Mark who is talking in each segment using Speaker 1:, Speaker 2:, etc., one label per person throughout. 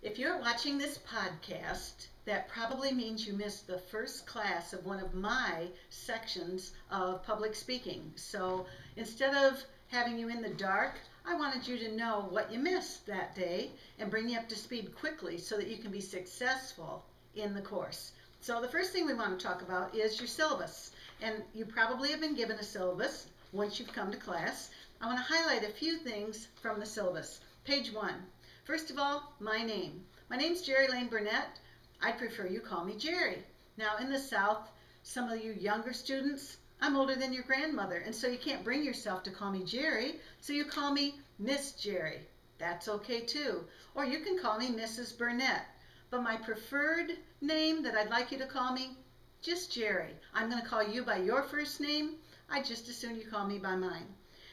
Speaker 1: If you're watching this podcast, that probably means you missed the first class of one of my sections of public speaking. So instead of having you in the dark, I wanted you to know what you missed that day and bring you up to speed quickly so that you can be successful in the course. So the first thing we want to talk about is your syllabus. And you probably have been given a syllabus once you've come to class. I want to highlight a few things from the syllabus. Page 1. First of all, my name. My name's Jerry Lane Burnett. I'd prefer you call me Jerry. Now in the South, some of you younger students, I'm older than your grandmother, and so you can't bring yourself to call me Jerry, so you call me Miss Jerry. That's okay too. Or you can call me Mrs. Burnett. But my preferred name that I'd like you to call me, just Jerry. I'm going to call you by your first name. I'd just as soon you call me by mine.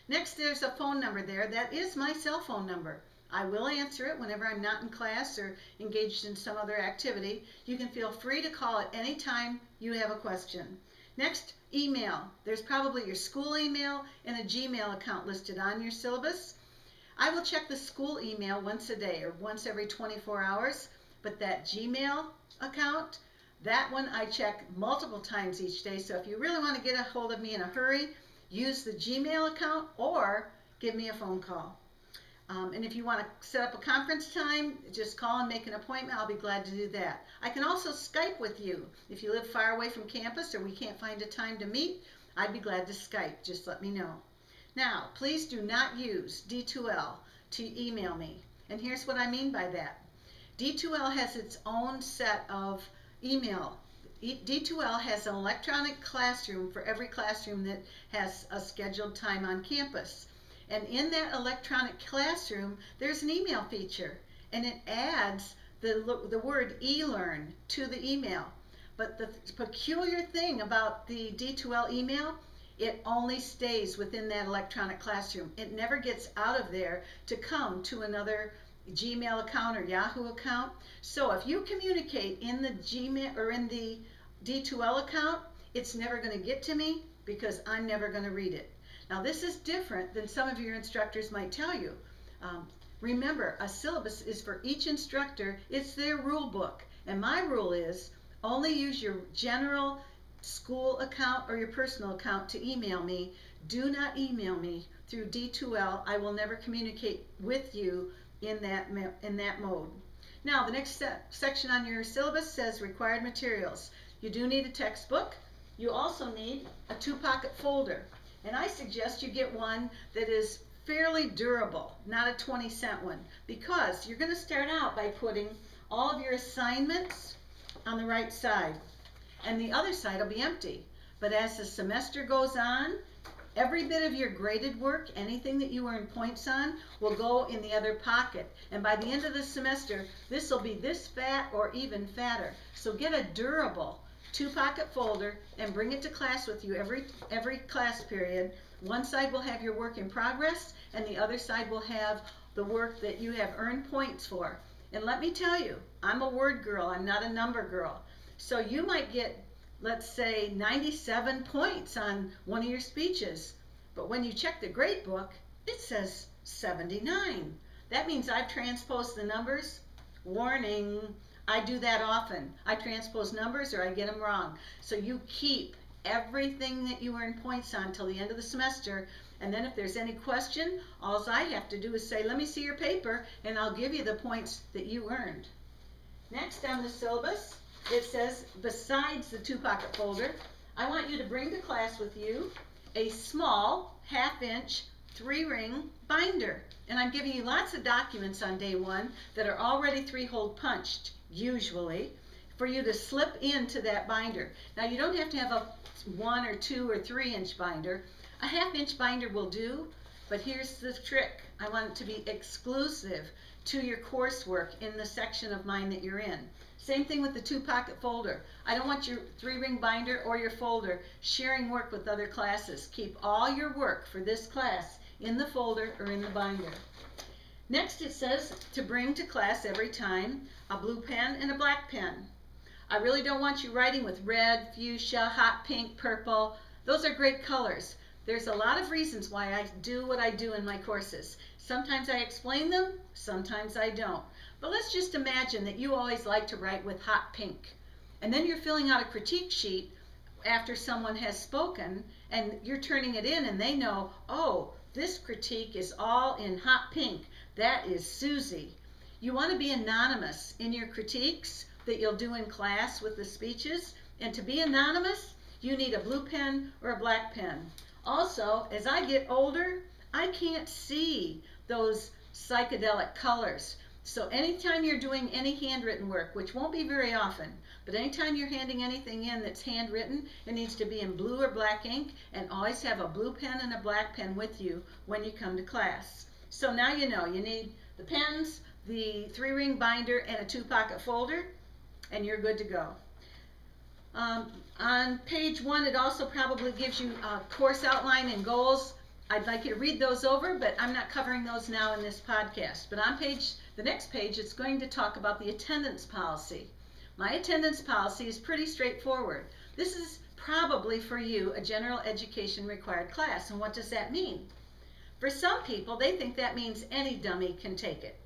Speaker 1: Next, there's a phone number there. That is my cell phone number. I will answer it whenever I'm not in class or engaged in some other activity. You can feel free to call at any time you have a question. Next, email. There's probably your school email and a Gmail account listed on your syllabus. I will check the school email once a day or once every 24 hours, but that Gmail account, that one I check multiple times each day. So if you really want to get a hold of me in a hurry, use the Gmail account or give me a phone call. And if you want to set up a conference time, just call and make an appointment. I'll be glad to do that. I can also Skype with you. If you live far away from campus or we can't find a time to meet, I'd be glad to Skype. Just let me know. Now, please do not use D2L to email me. And here's what I mean by that. D2L has its own set of email. D2L has an electronic classroom for every classroom that has a scheduled time on campus. And in that electronic classroom, there's an email feature, and it adds the word e-learn to the email. But the peculiar thing about the D2L email, it only stays within that electronic classroom. It never gets out of there to come to another Gmail account or Yahoo account. So if you communicate in the Gmail or in the D2L account, it's never going to get to me because I'm never going to read it. Now this is different than some of your instructors might tell you. Remember, a syllabus is for each instructor. It's their rule book. And my rule is only use your general school account or your personal account to email me. Do not email me through D2L. I will never communicate with you in that mode. Now the next section on your syllabus says required materials. You do need a textbook. You also need a 2-pocket folder. And I suggest you get one that is fairly durable, not a 20-cent one, because you're going to start out by putting all of your assignments on the right side, and the other side will be empty. But as the semester goes on, every bit of your graded work, anything that you earn points on, will go in the other pocket. And by the end of the semester, this will be this fat or even fatter. So get a durable 2-pocket folder and bring it to class with you every class period. One side will have your work in progress and the other side will have the work that you have earned points for. And let me tell you, I'm a word girl, I'm not a number girl. So you might get, let's say, 97 points on one of your speeches, but when you check the grade book, it says 79. That means I've transposed the numbers. Warning. I do that often. I transpose numbers or I get them wrong. So you keep everything that you earn points on till the end of the semester, and then if there's any question, all I have to do is say, let me see your paper, and I'll give you the points that you earned. Next on the syllabus, it says, besides the 2-pocket folder, I want you to bring to class with you a small 1/2-inch 3-ring binder. And I'm giving you lots of documents on day 1 that are already 3-hole punched, usually, for you to slip into that binder. Now you don't have to have a 1 or 2 or 3-inch binder. A 1/2-inch binder will do, but here's the trick. I want it to be exclusive to your coursework in the section of mine that you're in. Same thing with the 2-pocket folder. I don't want your 3-ring binder or your folder sharing work with other classes. Keep all your work for this class in the folder or in the binder. Next it says to bring to class every time a blue pen and a black pen. I really don't want you writing with red, fuchsia, hot pink, purple. Those are great colors, There's a lot of reasons why I do what I do in my courses. Sometimes I explain them, sometimes I don't. But let's just imagine that you always like to write with hot pink. And then you're filling out a critique sheet after someone has spoken, and you're turning it in, and they know, oh, this critique is all in hot pink. That is Susie. You want to be anonymous in your critiques that you'll do in class with the speeches. And to be anonymous, you need a blue pen or a black pen. Also, as I get older, I can't see those psychedelic colors. So anytime you're doing any handwritten work, which won't be very often, but anytime you're handing anything in that's handwritten, it needs to be in blue or black ink, and always have a blue pen and a black pen with you when you come to class. So now you know you need the pens, the 3-ring binder, and a 2-pocket folder, and you're good to go. On page 1, it also probably gives you a course outline and goals. I'd like you to read those over, but I'm not covering those now in this podcast. But on the next page, it's going to talk about the attendance policy. My attendance policy is pretty straightforward. This is probably for you a general education required class. And what does that mean? For some people, they think that means any dummy can take it.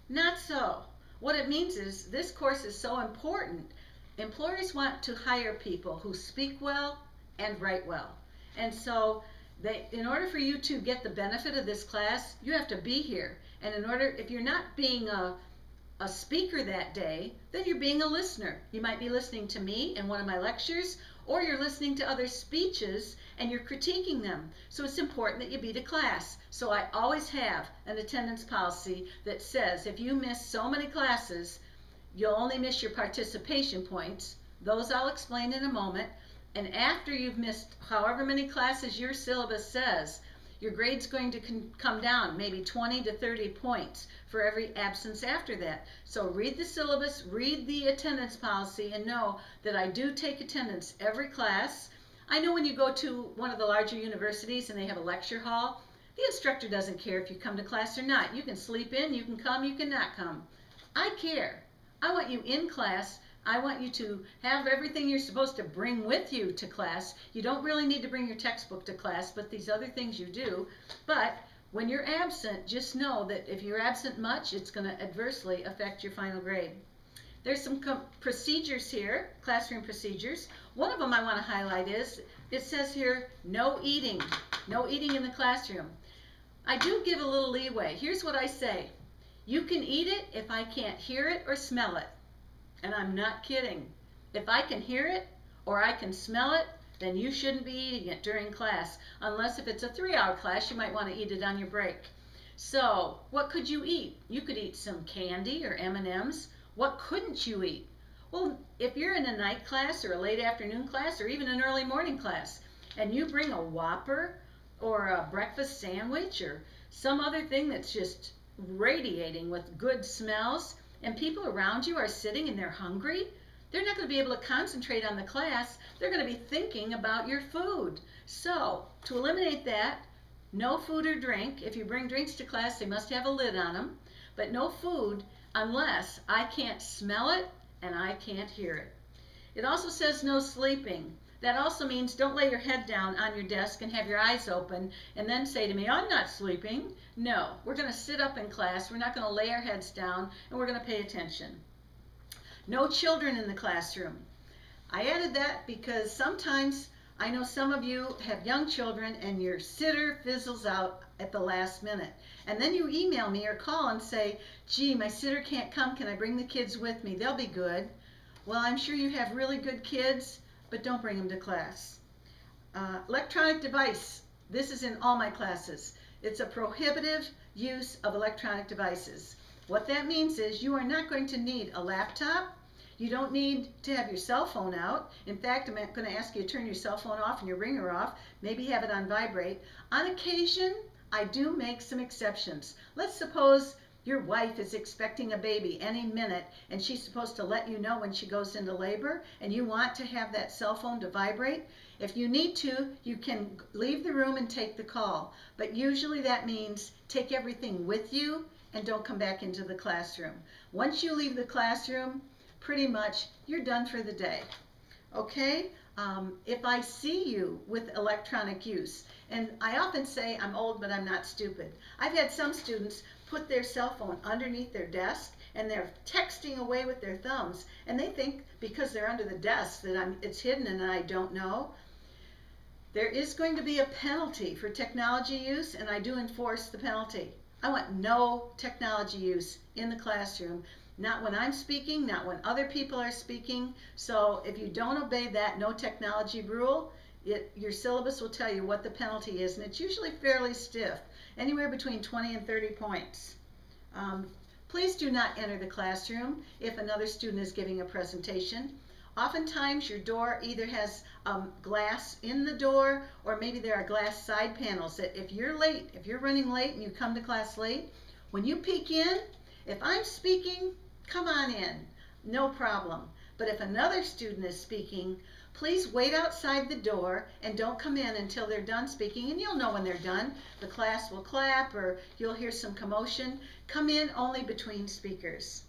Speaker 1: Not so. What it means is this course is so important. Employers want to hire people who speak well and write well. And so in order for you to get the benefit of this class, you have to be here. And if you're not being a speaker that day, then you're being a listener. You might be listening to me in one of my lectures, or you're listening to other speeches and you're critiquing them. So it's important that you be to class. So I always have an attendance policy that says if you miss so many classes, you'll only miss your participation points. Those I'll explain in a moment. And after you've missed however many classes your syllabus says, your grade's going to come down maybe 20 to 30 points for every absence after that. So read the syllabus, read the attendance policy, and know that I do take attendance every class. I know when you go to one of the larger universities and they have a lecture hall, the instructor doesn't care if you come to class or not. You can sleep in, you can come, you cannot come. I care. I want you in class. I want you to have everything you're supposed to bring with you to class. You don't really need to bring your textbook to class, but these other things you do. But when you're absent, just know that if you're absent much, it's going to adversely affect your final grade. There's some procedures here, classroom procedures. One of them I want to highlight is, it says here, no eating. No eating in the classroom. I do give a little leeway. Here's what I say. You can eat it if I can't hear it or smell it. And I'm not kidding. If I can hear it or I can smell it, then you shouldn't be eating it during class. Unless if it's a 3-hour class, you might want to eat it on your break. So what could you eat? You could eat some candy or M&Ms. What couldn't you eat? Well, if you're in a night class or a late afternoon class or even an early morning class, and you bring a Whopper or a breakfast sandwich or some other thing that's just radiating with good smells, and people around you are sitting and they're hungry, they're not going to be able to concentrate on the class. They're going to be thinking about your food. So to eliminate that, no food or drink. If you bring drinks to class, they must have a lid on them, but no food unless I can't smell it and I can't hear it. It also says no sleeping. That also means don't lay your head down on your desk and have your eyes open and then say to me, I'm not sleeping. No, we're going to sit up in class. We're not going to lay our heads down, and we're going to pay attention. No children in the classroom. I added that because sometimes I know some of you have young children and your sitter fizzles out at the last minute. And then you email me or call and say, gee, my sitter can't come. Can I bring the kids with me? They'll be good. Well, I'm sure you have really good kids, but don't bring them to class. Electronic device. This is in all my classes. It's a prohibitive use of electronic devices. What that means is you are not going to need a laptop. You don't need to have your cell phone out. In fact, I'm going to ask you to turn your cell phone off and your ringer off. Maybe have it on vibrate. On occasion, I do make some exceptions. Let's suppose your wife is expecting a baby any minute and she's supposed to let you know when she goes into labor, and you want to have that cell phone to vibrate. If you need to, you can leave the room and take the call. But usually that means take everything with you and don't come back into the classroom. Once you leave the classroom, pretty much you're done for the day. Okay? if I see you with electronic use. And I often say I'm old, but I'm not stupid. I've had some students put their cell phone underneath their desk and they're texting away with their thumbs, and they think because they're under the desk that it's hidden and I don't know. There is going to be a penalty for technology use, and I do enforce the penalty. I want no technology use in the classroom, not when I'm speaking, not when other people are speaking. So if you don't obey that no technology rule, your syllabus will tell you what the penalty is, and it's usually fairly stiff, anywhere between 20 and 30 points. Please do not enter the classroom if another student is giving a presentation. Oftentimes your door either has glass in the door, or maybe there are glass side panels that if you're late, if you're running late and you come to class late, when you peek in, if I'm speaking, come on in, no problem. But if another student is speaking, please wait outside the door and don't come in until they're done speaking, and you'll know when they're done. The class will clap or you'll hear some commotion. Come in only between speakers.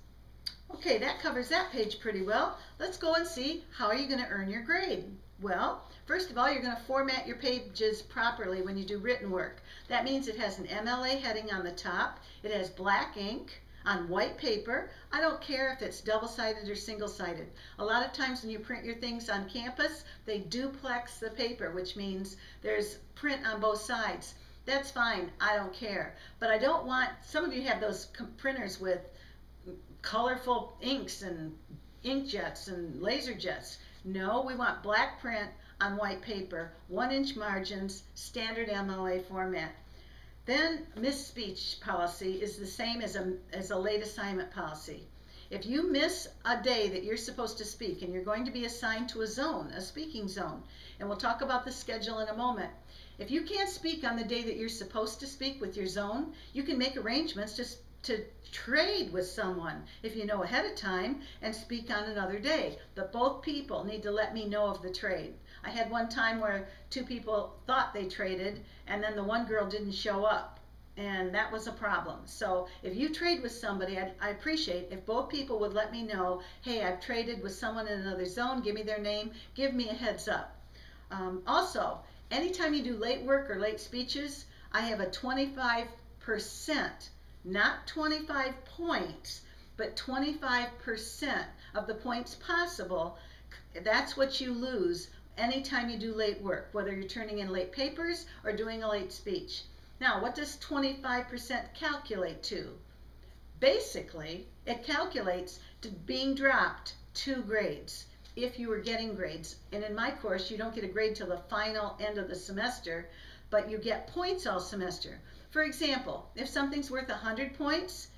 Speaker 1: Okay, that covers that page pretty well. Let's go and see how are you going to earn your grade. Well, first of all, you're going to format your pages properly when you do written work. That means it has an MLA heading on the top. It has black ink on white paper. I don't care if it's double-sided or single-sided. A lot of times when you print your things on campus, they duplex the paper, which means there's print on both sides. That's fine, I don't care. But I don't want, some of you have those printers with colorful inks and inkjets and laser jets. No, we want black print on white paper, 1-inch margins, standard MLA format. Then misspeech policy is the same as a late assignment policy. If you miss a day that you're supposed to speak and you're going to be assigned to a zone, a speaking zone, and we'll talk about the schedule in a moment. If you can't speak on the day that you're supposed to speak with your zone, you can make arrangements to trade with someone if you know ahead of time and speak on another day. But both people need to let me know of the trade. I had one time where 2 people thought they traded and then the one girl didn't show up, and that was a problem. So if you trade with somebody, I appreciate if both people would let me know, hey, I've traded with someone in another zone, give me their name, give me a heads up. Also, anytime you do late work or late speeches, I have a 25%, not 25 points, but 25% of the points possible. That's what you lose anytime you do late work, whether you're turning in late papers or doing a late speech. Now, what does 25% calculate to? Basically, it calculates to being dropped 2 grades if you were getting grades. And in my course, you don't get a grade till the final end of the semester, but you get points all semester. For example, if something's worth 100 points,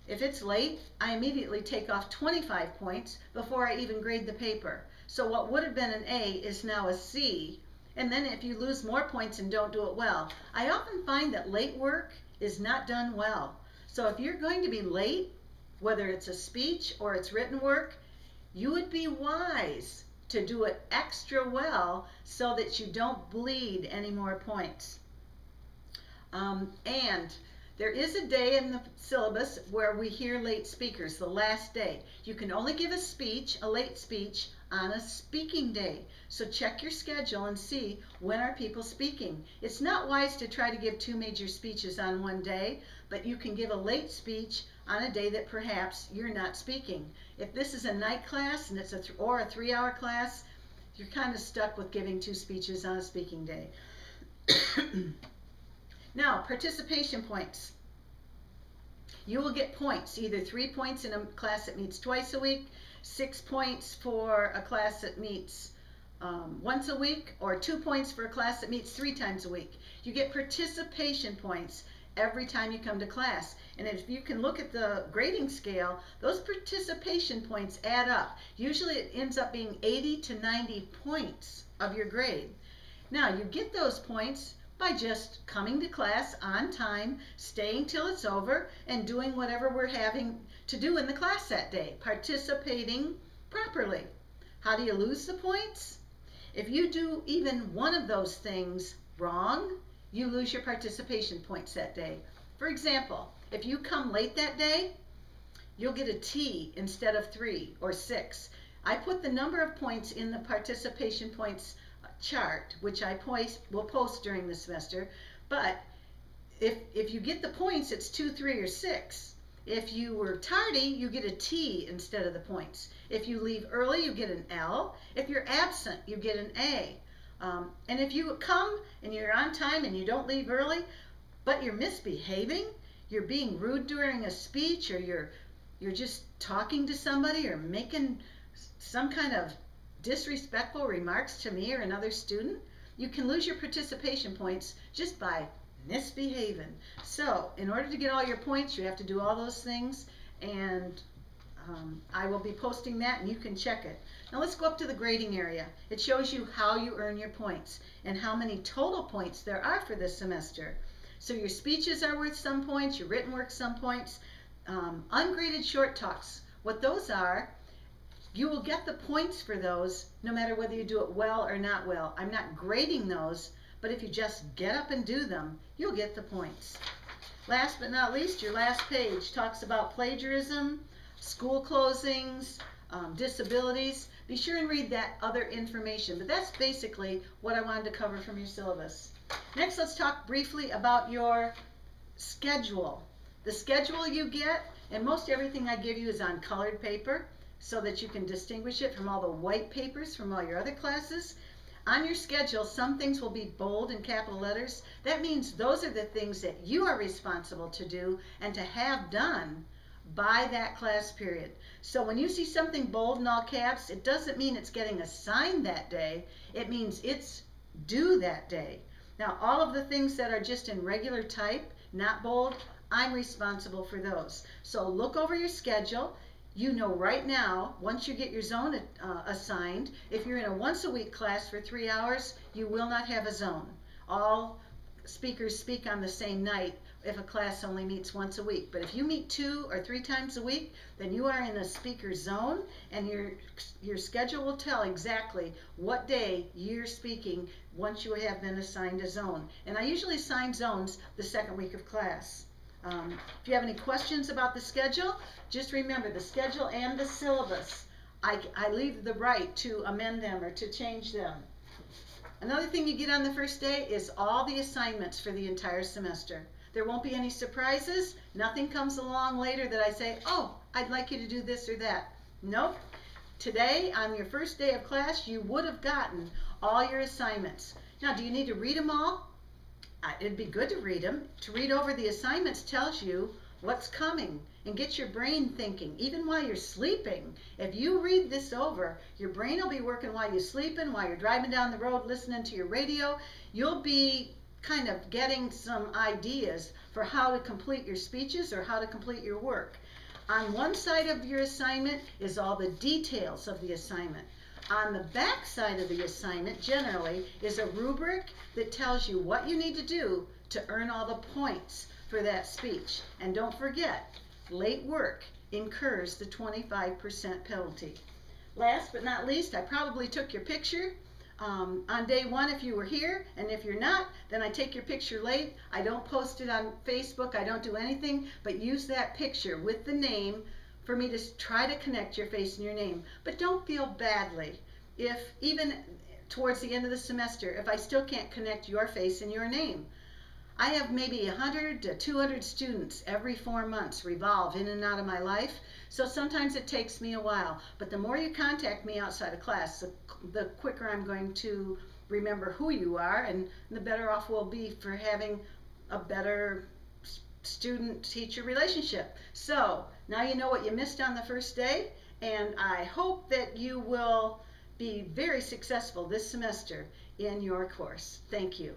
Speaker 1: if it's late, I immediately take off 25 points before I even grade the paper. So what would have been an A is now a C. And then if you lose more points and don't do it well, I often find that late work is not done well. So if you're going to be late, whether it's a speech or it's written work, you would be wise to do it extra well so that you don't bleed any more points. And there is a day in the syllabus where we hear late speakers, the last day. You can only give a speech, a late speech, on a speaking day. So check your schedule and see when are people speaking. It's not wise to try to give 2 major speeches on one day, but you can give a late speech on a day that perhaps you're not speaking. If this is a night class and it's or a 3-hour class, you're kind of stuck with giving 2 speeches on a speaking day. Now, participation points. You will get points, either 3 points in a class that meets twice a week, 6 points for a class that meets once a week, or 2 points for a class that meets 3 times a week. You get participation points every time you come to class. And if you can look at the grading scale, those participation points add up. Usually it ends up being 80 to 90 points of your grade. Now, you get those points by just coming to class on time, staying till it's over, and doing whatever we're having to do in the class that day, participating properly. How do you lose the points? If you do even one of those things wrong, you lose your participation points that day. For example, if you come late that day, you'll get a T instead of 3 or 6. I put the number of points in the participation points chart, which I will post during the semester. But if you get the points, it's 2, 3, or 6. If you were tardy, you get a T instead of the points. If you leave early, you get an L. If you're absent, you get an A. And if you come and you're on time and you don't leave early, but you're misbehaving, you're being rude during a speech, or you're just talking to somebody or making some kind of disrespectful remarks to me or another student, you can lose your participation points just by misbehaving. So in order to get all your points, you have to do all those things, and I will be posting that and you can check it. Now let's go up to the grading area. It shows you how you earn your points and how many total points there are for this semester. So your speeches are worth some points, your written work some points. Ungraded short talks, what those are, you will get the points for those no matter whether you do it well or not well. I'm not grading those, but if you just get up and do them, you'll get the points. Last but not least, your last page talks about plagiarism, school closings, disabilities. Be sure and read that other information, but that's basically what I wanted to cover from your syllabus. Next, let's talk briefly about your schedule. The schedule you get, and most everything I give you is on colored paper so that you can distinguish it from all the white papers from all your other classes. On your schedule, some things will be bold in capital letters. That means those are the things that you are responsible to do and to have done by that class period. So when you see something bold in all caps, it doesn't mean it's getting assigned that day. It means it's due that day. Now, all of the things that are just in regular type, not bold, I'm responsible for those. So look over your schedule. You know right now, once you get your zone assigned, if you're in a once-a-week class for 3 hours, you will not have a zone. All speakers speak on the same night if a class only meets once a week. But if you meet 2 or 3 times a week, then you are in a speaker zone, and your schedule will tell exactly what day you're speaking once you have been assigned a zone. And I usually assign zones the second week of class. If you have any questions about the schedule, just remember the schedule and the syllabus. I leave the right to amend them or to change them. Another thing you get on the first day is all the assignments for the entire semester. There won't be any surprises. Nothing comes along later that I say, oh, I'd like you to do this or that. Nope. Today, on your first day of class, you would have gotten all your assignments. Now, do you need to read them all? It'd be good to read them. To read over the assignments tells you what's coming and gets your brain thinking, even while you're sleeping. If you read this over, your brain will be working while you're sleeping, while you're driving down the road, listening to your radio. You'll be kind of getting some ideas for how to complete your speeches or how to complete your work. On one side of your assignment is all the details of the assignment. On the back side of the assignment, generally, is a rubric that tells you what you need to do to earn all the points for that speech. And don't forget, late work incurs the 25% penalty. Last but not least, I probably took your picture on day 1 if you were here, and if you're not, then I take your picture late. I don't post it on Facebook, I don't do anything, but use that picture with the name for me to try to connect your face and your name. But don't feel badly if even towards the end of the semester, if I still can't connect your face and your name. I have maybe 100 to 200 students every 4 months revolve in and out of my life, so sometimes it takes me a while. But the more you contact me outside of class, the quicker I'm going to remember who you are, and the better off we'll be for having a better student-teacher relationship. So now you know what you missed on the first day, and I hope that you will be very successful this semester in your course. Thank you.